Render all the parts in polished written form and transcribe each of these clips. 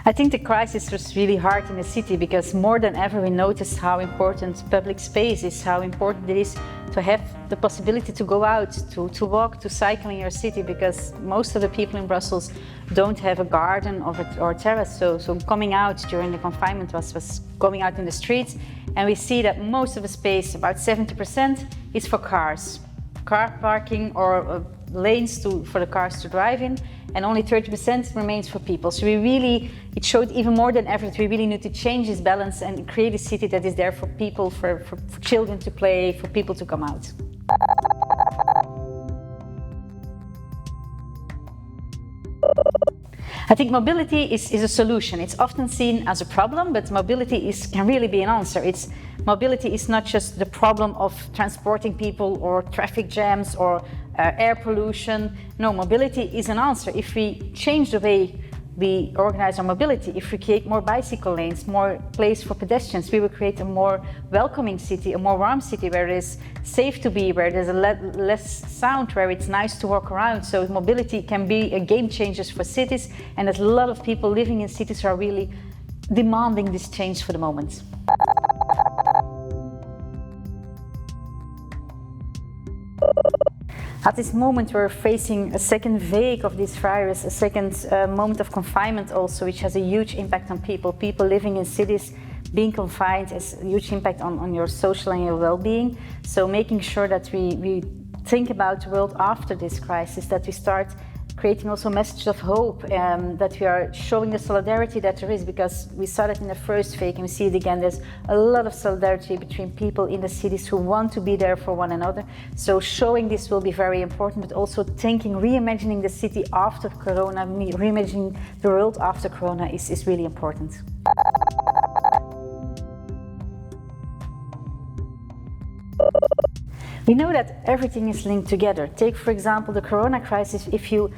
I think the crisis was really hard in the city because more than ever we noticed how important public space is, how important it is to have the possibility to go out, to walk, to cycle in your city, because most of the people in Brussels don't have a garden or terrace. So coming out during the confinement was going out in the streets, and we see that most of the space, about 70%, is for cars. Car parking or lanes for the cars to drive in, and only 30% remains for people. So it showed even more than ever that we really need to change this balance and create a city that is there for people, for children to play, for people to come out. I think mobility is a solution. It's often seen as a problem, but mobility can really be an answer. Mobility is not just the problem of transporting people or traffic jams or air pollution. No, mobility is an answer. If we change the way we organize our mobility, if we create more bicycle lanes, more place for pedestrians, we will create a more welcoming city, a more warm city where it is safe to be, where there's less sound, where it's nice to walk around. So mobility can be a game changer for cities, and there's a lot of people living in cities who are really demanding this change for the moment. At this moment we're facing a second wave of this virus, a second moment of confinement also, which has a huge impact on people. People living in cities, being confined has a huge impact on your social and your well-being. So making sure that we think about the world after this crisis, that we start creating also a message of hope, that we are showing the solidarity that there is, because we saw that in the first wave and we see it again. There's a lot of solidarity between people in the cities who want to be there for one another. So showing this will be very important, but also reimagining the city after Corona, reimagining the world after Corona is really important. We know that everything is linked together. Take, for example, the Corona crisis. If you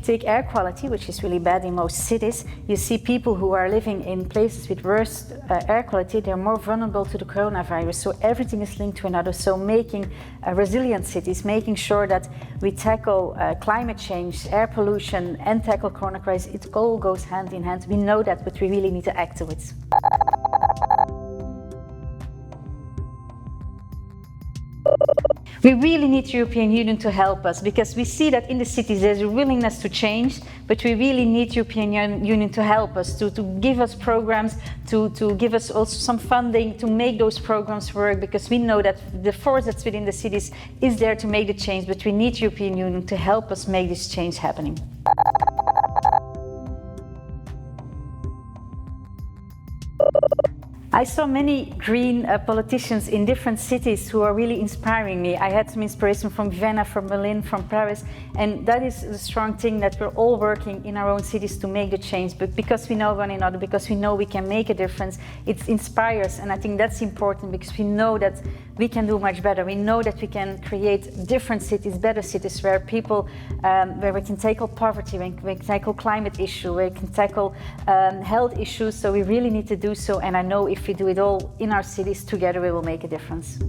take air quality, which is really bad in most cities, you see people who are living in places with worse air quality, they're more vulnerable to the coronavirus. So everything is linked to another. So making resilient cities, making sure that we tackle climate change, air pollution, and tackle Corona crisis, it all goes hand in hand. We know that, but we really need to act to it. We really need the European Union to help us, because we see that in the cities there's a willingness to change, but we really need the European Union to help us, to give us programs, to give us also some funding to make those programs work, because we know that the force that's within the cities is there to make the change, but we need the European Union to help us make this change happening. I saw many green politicians in different cities who are really inspiring me. I had some inspiration from Vienna, from Berlin, from Paris, and that is the strong thing, that we're all working in our own cities to make the change. But because we know one another, because we know we can make a difference, it inspires, and I think that's important, because we know that we can do much better. We know that we can create different cities, better cities, where people, where we can tackle poverty, we can tackle climate issue, we can tackle health issues. So we really need to do so, and I know if we do it all in our cities together, we will make a difference.